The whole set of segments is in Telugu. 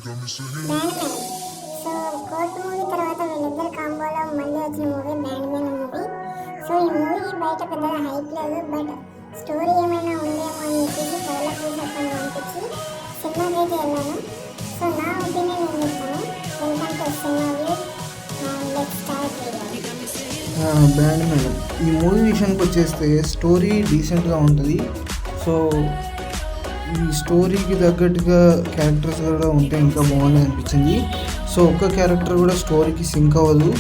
Band man. So court movie తర్వాత వీళ్ళిద్దరు కాంబోలో మళ్ళీ వచ్చిన movie band man movie. So ఈ మూవీ బయట పెద్దగా హైప్ లేదు, బట్ స్టోరీ ఏమైనా ఉందేమో అని చెప్పేసి ట్రైలర్ చూసేస్తాను అనిపించి సినిమాకైతే వెళ్ళాను. సో నా ఒపీనియన్ నేను చెప్తాను. Welcome to cinema view and let's start video. Band man ఈ మూవీ విషయానికి వచ్చేస్తే స్టోరీ డీసెంట్గా ఉంటుంది. సో ఈ స్టోరీకి తగ్గట్టుగా క్యారెక్టర్స్ కూడా ఉంటే ఇంకా బాగుంది అనిపించింది. సో ఒక్క క్యారెక్టర్ కూడా స్టోరీకి సింక్ అవ్వదు.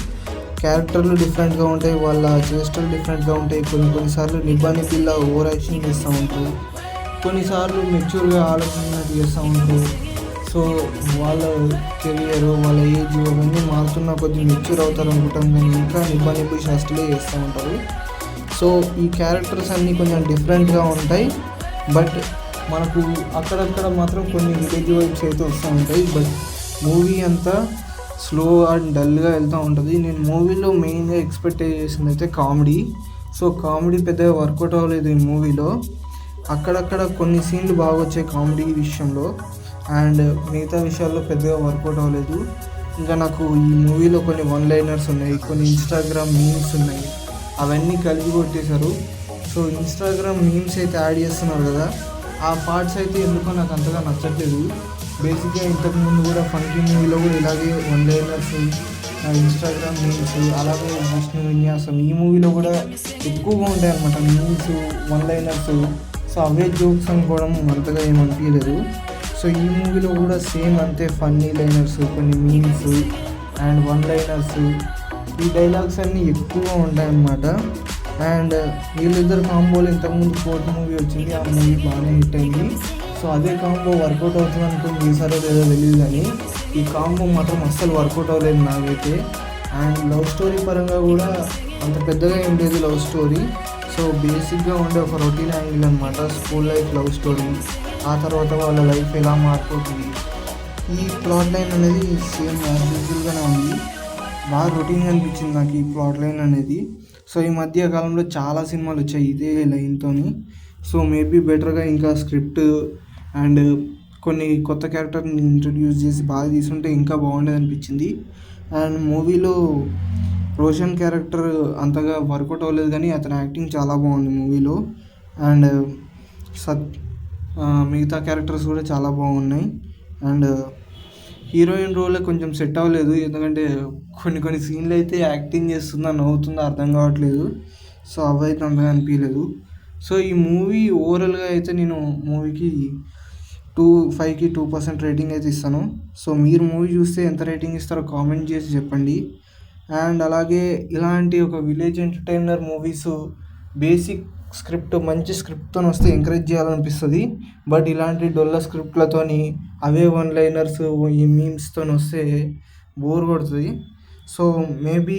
క్యారెక్టర్లు డిఫరెంట్గా ఉంటాయి, వాళ్ళ చేష్టలు డిఫరెంట్గా ఉంటాయి. కొన్నిసార్లు నిబ్బా ఓవర్ యాక్షన్ చేస్తూ ఉంటారు, కొన్నిసార్లు మెచ్యూర్గా ఆలోచన చేస్తూ ఉంటారు. సో వాళ్ళ కెరియర్, వాళ్ళ ఏజ్ అవన్నీ మారుతున్న కొద్ది మెచ్యూర్ అవుతారు అనుకుంటాం, కానీ ఇంకా నిబ్బా చేష్టలే చేస్తూ ఉంటారు. సో ఈ క్యారెక్టర్స్ అన్నీ కొంచెం డిఫరెంట్గా ఉంటాయి, బట్ మనకు అక్కడక్కడ మాత్రం కొన్ని రిలేటివ్ వైబ్స్ అయితే వస్తూ ఉంటాయి. బట్ మూవీ అంతా స్లో అండ్ డల్గా వెళ్తూ ఉంటుంది. నేను మూవీలో మెయిన్గా ఎక్స్పెక్ట్ చేసింది అయితే కామెడీ. సో కామెడీ పెద్దగా వర్కౌట్ అవ్వలేదు ఈ మూవీలో. అక్కడక్కడ కొన్ని సీన్లు బాగా వచ్చాయి కామెడీ విషయంలో, అండ్ మిగతా విషయాల్లో పెద్దగా వర్కౌట్ అవ్వలేదు. ఇంకా నాకు ఈ మూవీలో కొన్ని వన్ లైనర్స్ ఉన్నాయి, కొన్ని ఇన్స్టాగ్రామ్ మీమ్స్ ఉన్నాయి, అవన్నీ కలిపి కొట్టేశారు. సో ఇన్స్టాగ్రామ్ మీమ్స్ అయితే యాడ్ చేస్తున్నారు కదా, ఆ పార్ట్స్ అయితే ఎందుకో నాకు అంతగా నచ్చట్లేదు. బేసిక్గా ఇంతకుముందు కూడా ఫంకీ మూవీలో కూడా ఇలాగే వన్ లైనర్స్, ఇన్స్టాగ్రామ్ మీమ్స్, అలాగే విష్ణు విన్యాసం ఈ మూవీలో కూడా ఎక్కువగా ఉంటాయి అన్నమాట మీమ్స్, వన్ లైనర్స్. సో అవే జోక్స్ అనుకోవడం అంతగా ఏమనిపించలేదు. సో ఈ మూవీలో కూడా సేమ్ అంతే, ఫన్నీ లైనర్స్, కొన్ని మీమ్స్ అండ్ వన్ లైనర్స్, ఈ డైలాగ్స్ అన్నీ ఎక్కువగా ఉంటాయన్నమాట. అండ్ వీళ్ళిద్దరు కాంబోలు ఇంతకుముందు కోర్ట్ మూవీ వచ్చింది, ఆ మూవీ బాగానే హిట్ అయింది. సో అదే కాంబో వర్కౌట్ అవుతుంది అనుకుని చేశారో లేదో తెలియదు, కానీ ఈ కాంబో మాత్రం అస్సలు వర్కౌట్ అవ్వలేదు నాకైతే. అండ్ లవ్ స్టోరీ పరంగా కూడా అంత పెద్దగా ఏం లేదు లవ్ స్టోరీ. సో బేసిక్గా ఉండే ఒక రొటీన్ యాంగిల్ అనమాట, స్కూల్ లైఫ్ లవ్ స్టోరీ. ఆ తర్వాత వాళ్ళ లైఫ్ ఎలా మారిపోతుంది, ఈ ప్లాట్ లైన్ అనేది సేమ్ యూజువల్గానే ఉంది. బాగా రొటీన్గా అనిపించింది నాకు ఈ ప్లాట్ లైన్ అనేది. సో ఈ మధ్య కాలంలో చాలా సినిమాలు వచ్చాయి ఇదే లైన్తో. సో మేబీ బెటర్గా ఇంకా స్క్రిప్ట్ అండ్ కొన్ని కొత్త క్యారెక్టర్ని ఇంట్రడ్యూస్ చేసి బాగా తీసుంటే ఇంకా బాగుండేది అనిపించింది. అండ్ మూవీలో రోషన్ క్యారెక్టర్ అంతగా వర్కౌట్ అవ్వలేదు, కానీ అతని యాక్టింగ్ చాలా బాగుంది మూవీలో. అండ్ మిగతా క్యారెక్టర్స్ కూడా చాలా బాగున్నాయి. అండ్ హీరోయిన్ రోల్ కొంచెం సెట్ అవ్వలేదు, ఎందుకంటే కొన్ని సీన్లు అయితే యాక్టింగ్ చేస్తుందా నవ్వుతుందా అర్థం కావట్లేదు. సో అవైతే అంతగా అనిపించలేదు. సో ఈ మూవీ ఓవరాల్గా అయితే నేను మూవీకి 5కి 2% రేటింగ్ అయితే ఇస్తాను. సో మీరు మూవీ చూస్తే ఎంత రేటింగ్ ఇస్తారో కామెంట్ చేసి చెప్పండి. అండ్ అలాగే ఇలాంటి ఒక village entertainer movies basic script, మంచి స్క్రిప్ట్తో వస్తే ఎంకరేజ్ చేయాలనిపిస్తుంది. బట్ ఇలాంటి డొల్ల స్క్రిప్ట్లతోని అవే వన్ లైనర్స్, ఈ మీమ్స్తో వస్తే బోర్ కొడుతుంది. సో మేబీ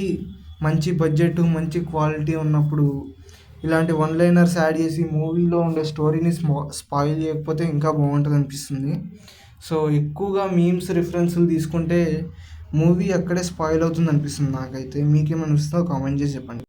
మంచి బడ్జెట్, మంచి క్వాలిటీ ఉన్నప్పుడు ఇలాంటి వన్ లైనర్స్ యాడ్ చేసి మూవీలో ఉండే స్టోరీని స్పాయిల్ చేయకపోతే ఇంకా బాగుంటుంది అనిపిస్తుంది. సో ఎక్కువగా మీమ్స్ రిఫరెన్స్లు తీసుకుంటే మూవీ అక్కడే స్పాయిల్ అవుతుంది అనిపిస్తుంది నాకైతే. మీకేమనిపిస్తుందో కామెంట్ చేసి చెప్పండి.